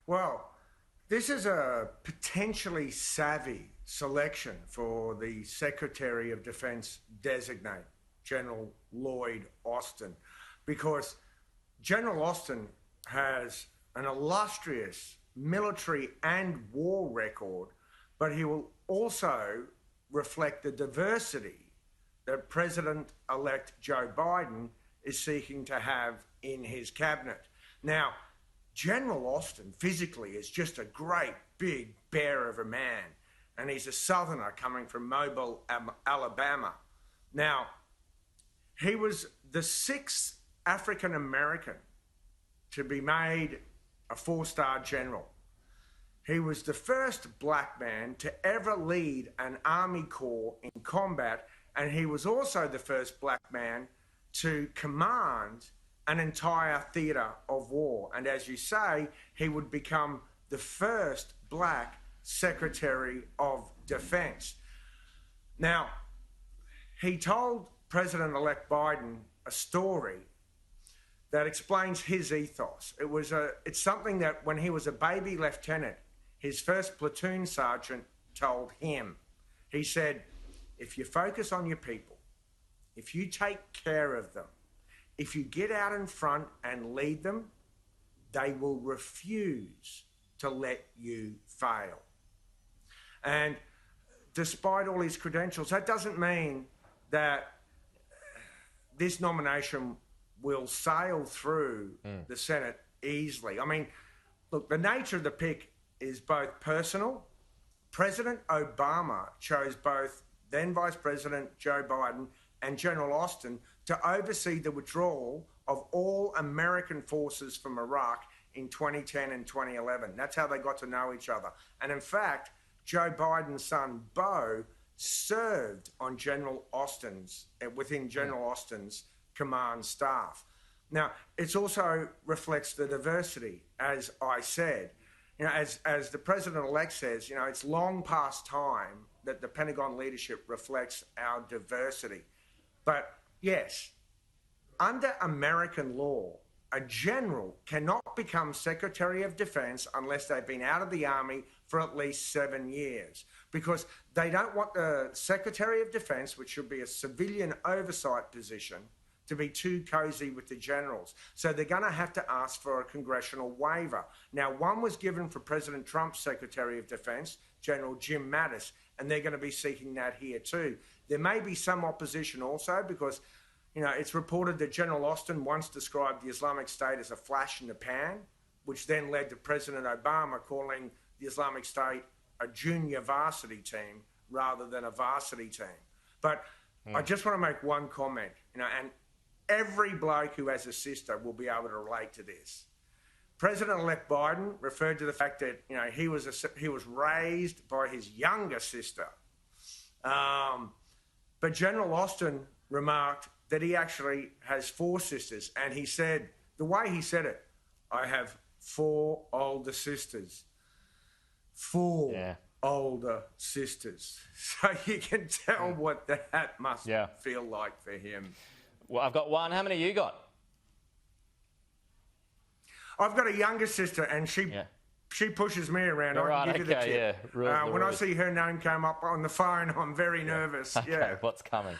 Well, this is a potentially savvy selection for the Secretary of Defense designate, General Lloyd Austin, because General Austin has an illustrious military and war record, but he will also reflect the diversity that President-elect Joe Biden is seeking to have in his cabinet. Now, General Austin physically is just a great big bear of a man, and he's a southerner coming from Mobile, Alabama. Now, he was the sixth African American to be made a four-star general. He was the first black man to ever lead an Army Corps in combat, and he was also the first black man to command an entire theatre of war. And as you say, he would become the first black Secretary of Defense. Now, he told President-elect Biden a story that explains his ethos. It's something that when he was a baby lieutenant, his first platoon sergeant told him. He said, if you focus on your people, if you take care of them, if you get out in front and lead them, they will refuse to let you fail. And despite all his credentials, that doesn't mean that this nomination will sail through the Senate easily. I mean, look, the nature of the pick is both personal. President Obama chose both then Vice President Joe Biden and General Austin to oversee the withdrawal of all American forces from Iraq in 2010 and 2011. That's how they got to know each other. And in fact, Joe Biden's son, Beau, served on within General Austin's command staff. Now, it also reflects the diversity, as I said. You know, as the president-elect says, you know, it's long past time that the Pentagon leadership reflects our diversity. But yes, under American law, a general cannot become Secretary of Defense unless they've been out of the Army for at least 7 years, because they don't want the Secretary of Defense, which should be a civilian oversight position, to be too cozy with the generals. So they're going to have to ask for a congressional waiver. Now, one was given for President Trump's Secretary of Defense, General Jim Mattis, and they're going to be seeking that here too. There may be some opposition also because, you know, it's reported that General Austin once described the Islamic State as a flash in the pan, which then led to President Obama calling the Islamic State a junior varsity team rather than a varsity team. But I just want to make one comment, you know, and every bloke who has a sister will be able to relate to this. President-elect Biden referred to the fact that, you know, he was raised by his younger sister. But General Austin remarked that he actually has four sisters, and he said, the way he said it, I have four older sisters. Four older sisters. So you can tell what that must feel like for him. Well, I've got one. How many you got? I've got a younger sister, and she pushes me around. I can give you the tip. When I see her name come up on the phone, I'm very nervous. Okay, what's coming?